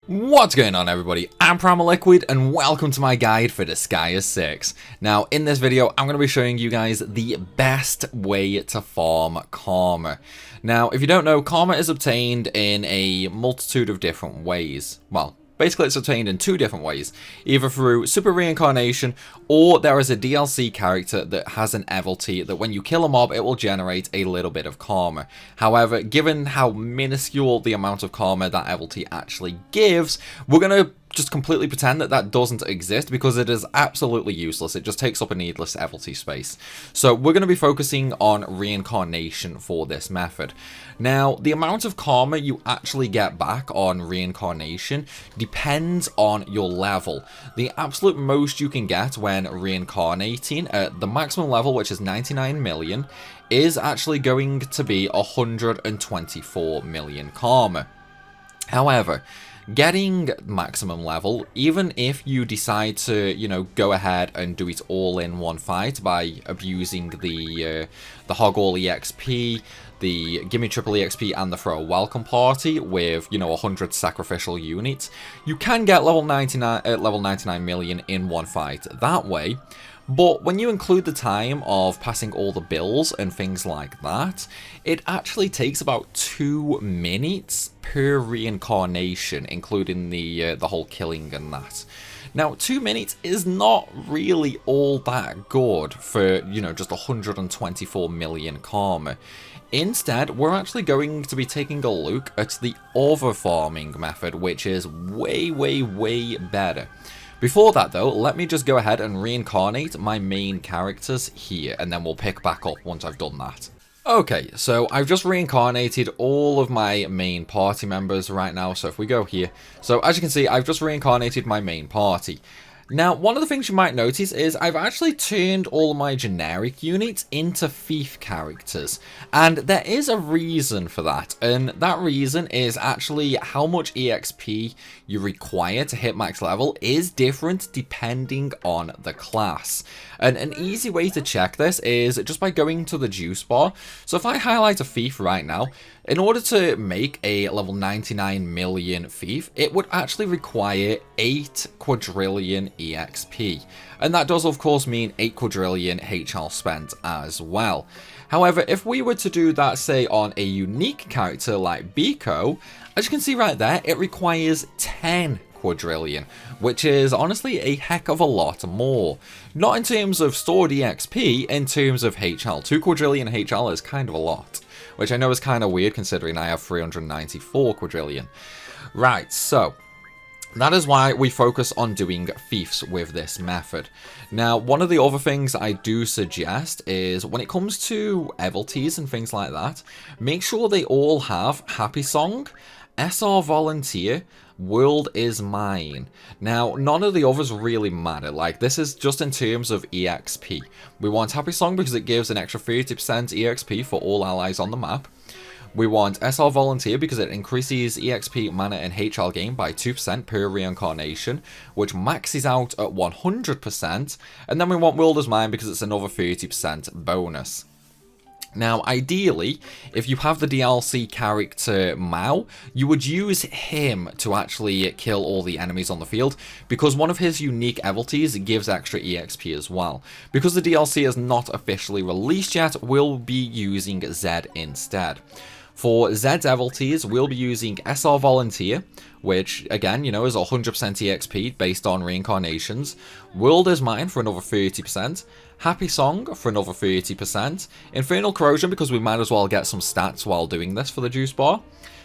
What's going on, everybody? I'm Primalliquid and welcome to my guide for Disgaea 6. Now in this video I'm going to be showing you guys the best way to farm Karma. Now if you don't know, Karma is obtained in a multitude of different ways. Well, basically it's obtained in two different ways, either through Super Reincarnation or there is a DLC character that has an ability that when you kill a mob it will generate a little bit of Karma. However, given how minuscule the amount of Karma that ability actually gives, we're going to just completely pretend that that doesn't exist because it is absolutely useless. It just takes up a needless ability space. So we're going to be focusing on Reincarnation for this method. Now, the amount of Karma you actually get back on Reincarnation depends on your level. The absolute most you can get when reincarnating at the maximum level, which is 99 million, is actually going to be 124 million Karma. However, getting maximum level, even if you decide to, go ahead and do it all in one fight by abusing the Hog All EXP, the Gimme Triple EXP, and the Throw a Welcome Party with, 100 sacrificial units, you can get level 99 million in one fight that way. But when you include the time of passing all the bills and things like that, it actually takes about 2 minutes per reincarnation, including the whole killing and that. Now, 2 minutes is not really all that good for, just 124 million Karma. Instead, we're actually going to be taking a look at the overfarming method, which is way, way, way better. Before that though, let me just go ahead and reincarnate my main characters here, and then we'll pick back up once I've done that. Okay, so I've just reincarnated all of my main party members right now, so if we go here, so as you can see, I've just reincarnated my main party. Now, one of the things you might notice is I've actually turned all of my generic units into thief characters, and there is a reason for that, and that reason is actually how much EXP you require to hit max level is different depending on the class. And an easy way to check this is just by going to the juice bar. So if I highlight a thief right now, in order to make a level 99 million thief, it would actually require 8 quadrillion EXP. And that does of course mean 8 quadrillion HL spent as well. However, if we were to do that, say, on a unique character like Biko, as you can see right there, it requires 10 quadrillion, which is honestly a heck of a lot more. Not in terms of stored EXP, in terms of HL. 2 quadrillion HL is kind of a lot, which I know is kind of weird considering I have 394 quadrillion. Right, so that is why we focus on doing fiefs with this method. Now, one of the other things I do suggest is when it comes to abilities and things like that, make sure they all have Happy Song, SR Volunteer, World is Mine. Now, none of the others really matter. Like, this is just in terms of EXP. We want Happy Song because it gives an extra 30% EXP for all allies on the map. We want SR Volunteer because it increases EXP, mana, and HL gain by 2% per reincarnation, which maxes out at 100%. And then we want World is Mine because it's another 30% bonus. Now, ideally, if you have the DLC character Mao, you would use him to actually kill all the enemies on the field, because one of his unique abilities gives extra EXP as well. Because the DLC is not officially released yet, we'll be using Zed instead. For Zed's abilities, we'll be using SR Volunteer, which, again, is 100% EXP based on reincarnations. World is Mine for another 30%. Happy Song for another 30%. Infernal Corrosion, because we might as well get some stats while doing this for the juice bar.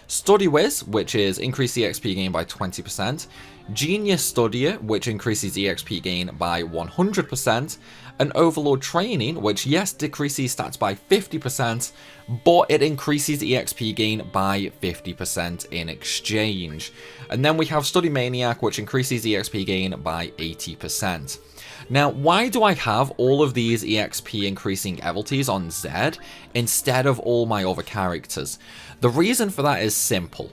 Study Whiz, which is increased EXP gain by 20%. Genius Studier, which increases EXP gain by 100%. And Overlord Training, which, yes, decreases stats by 50%, but it increases EXP gain by 50% in exchange. And then we have Study Maniac, which increases EXP gain by 80%. Now, why do I have all of these EXP increasing abilities on Zed instead of all my other characters? The reason for that is simple.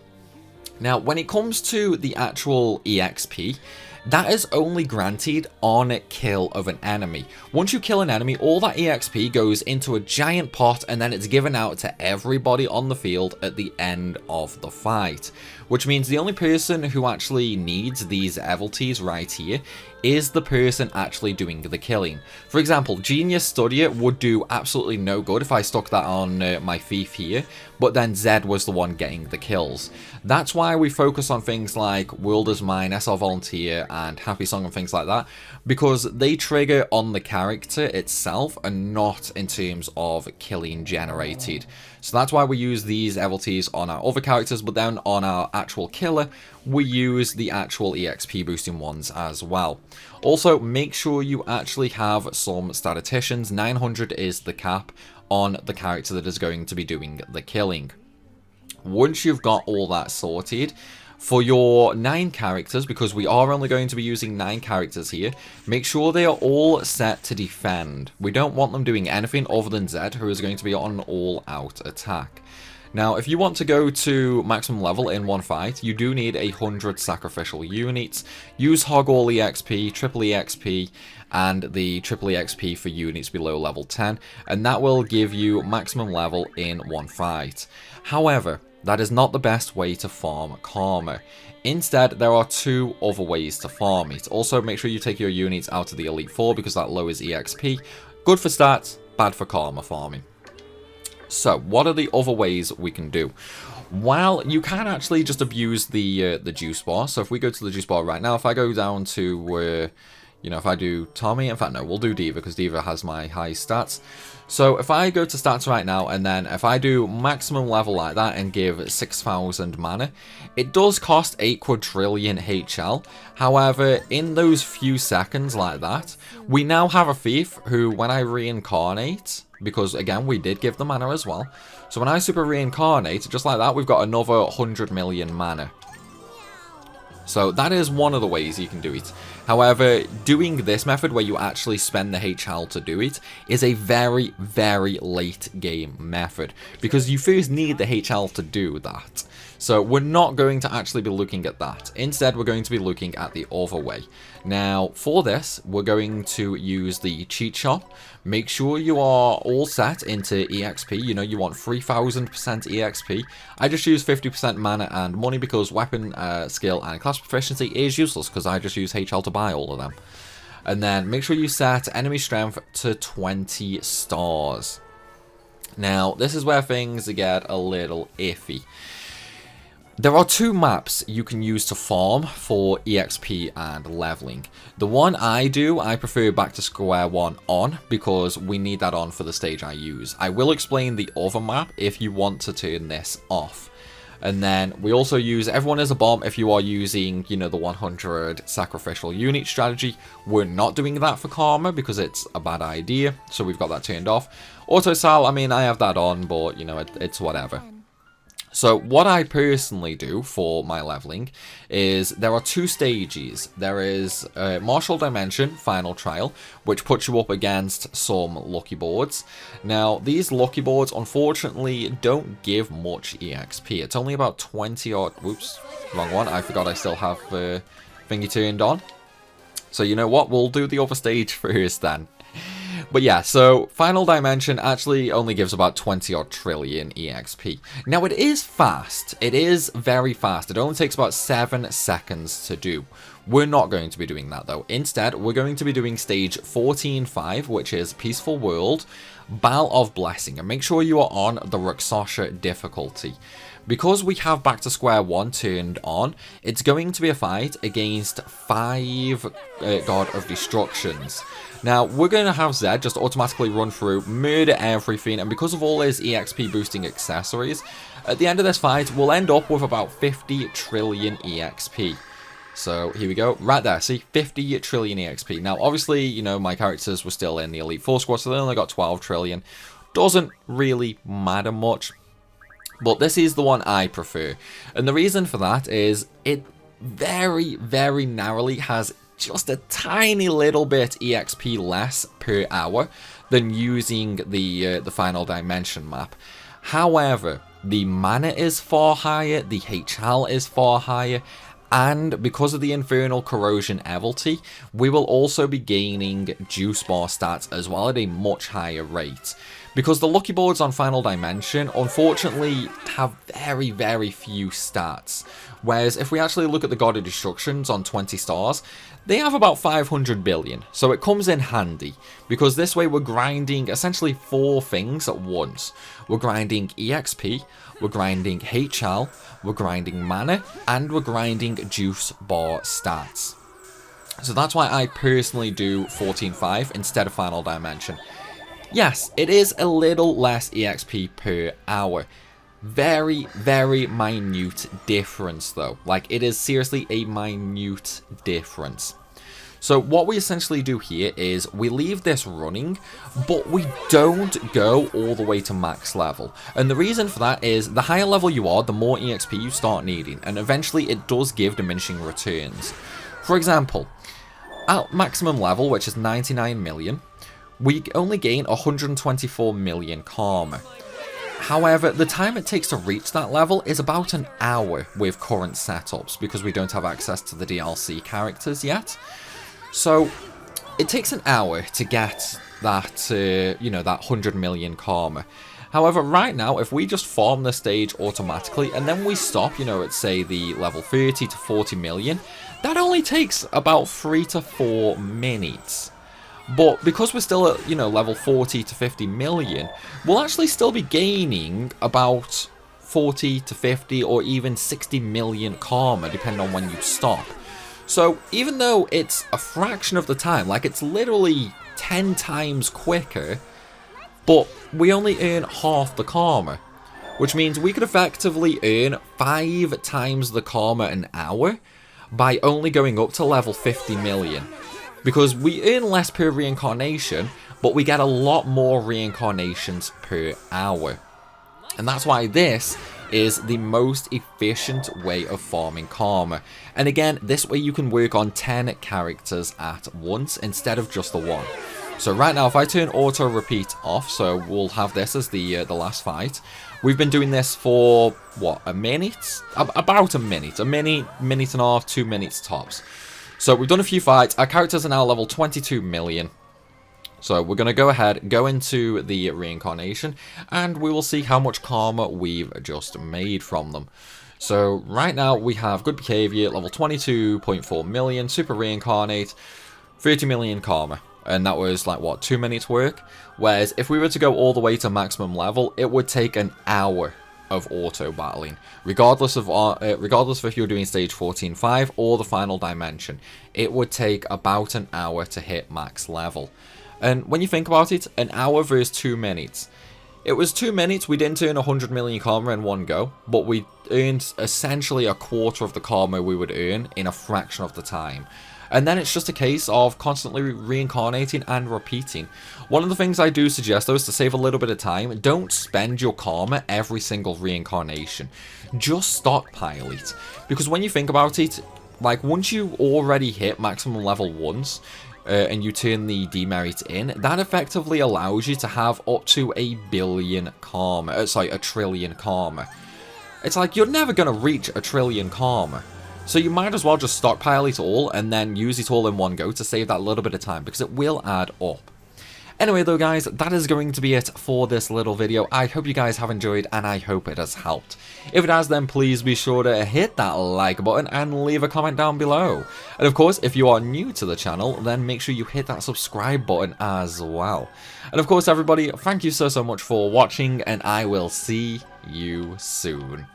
Now, when it comes to the actual EXP, that is only granted on kill of an enemy. Once you kill an enemy, all that EXP goes into a giant pot and then it's given out to everybody on the field at the end of the fight. Which means the only person who actually needs these abilities right here is the person actually doing the killing. For example, Genius Studier would do absolutely no good if I stuck that on my thief here, but then Zed was the one getting the kills. That's why we focus on things like World is Mine, SR Volunteer, and Happy Song and things like that, because they trigger on the character itself and not in terms of killing generated. So that's why we use these abilities on our other characters, but then on our actual killer, we use the actual EXP boosting ones as well. Also, make sure you actually have some statisticians. 900 is the cap on the character that is going to be doing the killing. Once you've got all that sorted, for your 9 characters, because we are only going to be using 9 characters here, make sure they are all set to defend. We don't want them doing anything other than Zed, who is going to be on an all-out attack. Now, if you want to go to maximum level in one fight, you do need 100 sacrificial units. Use Hog All EXP, Triple EXP, and the Triple EXP for units below level 10, and that will give you maximum level in one fight. However, that is not the best way to farm Karma. Instead, there are 2 other ways to farm it. Also, make sure you take your units out of the Elite 4 because that lowers EXP. Good for stats, bad for Karma farming. So, what are the other ways we can do? Well, you can actually just abuse the juice bar. So if we go to the juice bar right now, if I go down to, you know, if I do Tommy, in fact, no, we'll do Diva because Diva has my high stats. So if I go to stats right now, and then if I do maximum level like that and give 6,000 mana, it does cost 8 quadrillion HL. However, in those few seconds like that, we now have a thief who, when I reincarnate, because again, we did give the mana as well. So when I super reincarnate, just like that, we've got another 100 million mana. So that is one of the ways you can do it. However, doing this method where you actually spend the HL to do it is a very, very late game method, because you first need the HL to do that. So we're not going to actually be looking at that. Instead, we're going to be looking at the other way. Now, for this, we're going to use the cheat shop. Make sure you are all set into EXP. You know, you want 3000% EXP. I just use 50% mana and money because weapon skill and class proficiency is useless because I just use HL to buy all of them. And then make sure you set enemy strength to 20 stars. Now, this is where things get a little iffy. There are 2 maps you can use to farm for EXP and leveling. The one I do, I prefer back to square one on, because we need that on for the stage I use. I will explain the other map if you want to turn this off. And then we also use everyone as a bomb if you are using, you know, the 100 sacrificial unit strategy. We're not doing that for Karma because it's a bad idea, so we've got that turned off. Auto Sal, I mean, I have that on, but, you know, it's whatever. So what I personally do for my leveling is there are 2 stages. There is Martial Dimension Final Trial, which puts you up against some lucky boards. Now, these lucky boards, unfortunately, don't give much EXP. It's only about 20 odd... Whoops, wrong one. I forgot I still have thingy turned on. So you know what? We'll do the other stage first then. But yeah, so Final Dimension actually only gives about 20 odd trillion EXP. Now it is fast. It is very fast. It only takes about 7 seconds to do. We're not going to be doing that though. Instead, we're going to be doing stage 14.5, which is Peaceful World, Bowl of Blessing. And make sure you are on the Rakshasa difficulty. Because we have back to square one turned on, it's going to be a fight against 5 God of Destructions. Now, we're going to have Zed just automatically run through, murder everything, and because of all his EXP boosting accessories, at the end of this fight, we'll end up with about 50 trillion EXP. So, here we go. Right there, see? 50 trillion EXP. Now, obviously, you know, my characters were still in the Elite 4 squad, so they only got 12 trillion. Doesn't really matter much. But this is the one I prefer. And the reason for that is it very, very narrowly has just a tiny little bit EXP less per hour than using the Final Dimension map. However, the mana is far higher, the HL is far higher, And because of the Infernal Corrosion ability, we will also be gaining Juice Bar stats as well at a much higher rate. Because the Lucky Boards on Final Dimension, unfortunately, have very, very few stats. Whereas if we actually look at the God of Destructions on 20 stars, they have about 500 billion. So it comes in handy, because this way we're grinding essentially 4 things at once. We're grinding EXP, we're grinding HL, we're grinding mana, and we're grinding Juice Bar stats. So that's why I personally do 14.5 instead of Final Dimension. Yes, it is a little less EXP per hour. Very, very minute difference though. Like, it is seriously a minute difference. So what we essentially do here is we leave this running, but we don't go all the way to max level. And the reason for that is the higher level you are, the more EXP you start needing. And eventually it does give diminishing returns. For example, at maximum level, which is 99 million, we only gain 124 million karma. However, the time it takes to reach that level is about an hour with current setups, because we don't have access to the DLC characters yet. So it takes an hour to get that, you know, that 100 million karma. However, right now, if we just farm the stage automatically, and then we stop, you know, at say the level 30 to 40 million, that only takes about 3 to 4 minutes. But because we're still at, you know, level 40 to 50 million, we'll actually still be gaining about 40 to 50 or even 60 million karma, depending on when you stop. So even though it's a fraction of the time, like it's literally 10 times quicker, but we only earn half the karma, which means we could effectively earn 5 times the karma an hour by only going up to level 50 million. Because we earn less per reincarnation, but we get a lot more reincarnations per hour. And that's why this is the most efficient way of farming karma. And again, this way you can work on 10 characters at once instead of just the one. So right now, if I turn auto repeat off, so we'll have this as the last fight. We've been doing this for, what, a minute? About a minute and a half, 2 minutes tops. So we've done a few fights. Our characters are now level 22 million. So we're going to go ahead, go into the reincarnation, and we will see how much karma we've just made from them. So right now we have good behavior, level 22.4 million, super reincarnate, 30 million karma. And that was like, what, 2 minutes work? Whereas if we were to go all the way to maximum level, it would take an hour of auto battling, regardless of if you're doing stage 14.5 or the final dimension. It would take about an hour to hit max level. And when you think about it, an hour versus 2 minutes. It was 2 minutes, we didn't earn 100 million karma in one go, but we earned essentially a quarter of the karma we would earn in a fraction of the time. And then it's just a case of constantly reincarnating and repeating. One of the things I do suggest, though, is to save a little bit of time. Don't spend your karma every single reincarnation. Just stockpile it. Because when you think about it, like, once you already hit maximum level once, and you turn the demerit in, that effectively allows you to have up to a billion karma. A trillion karma. It's like, you're never going to reach a trillion karma. So you might as well just stockpile it all and then use it all in one go to save that little bit of time, because it will add up. Anyway though guys, that is going to be it for this little video. I hope you guys have enjoyed and I hope it has helped. If it has, then please be sure to hit that like button and leave a comment down below. And of course, if you are new to the channel, then make sure you hit that subscribe button as well. And of course everybody, thank you so much for watching, and I will see you soon.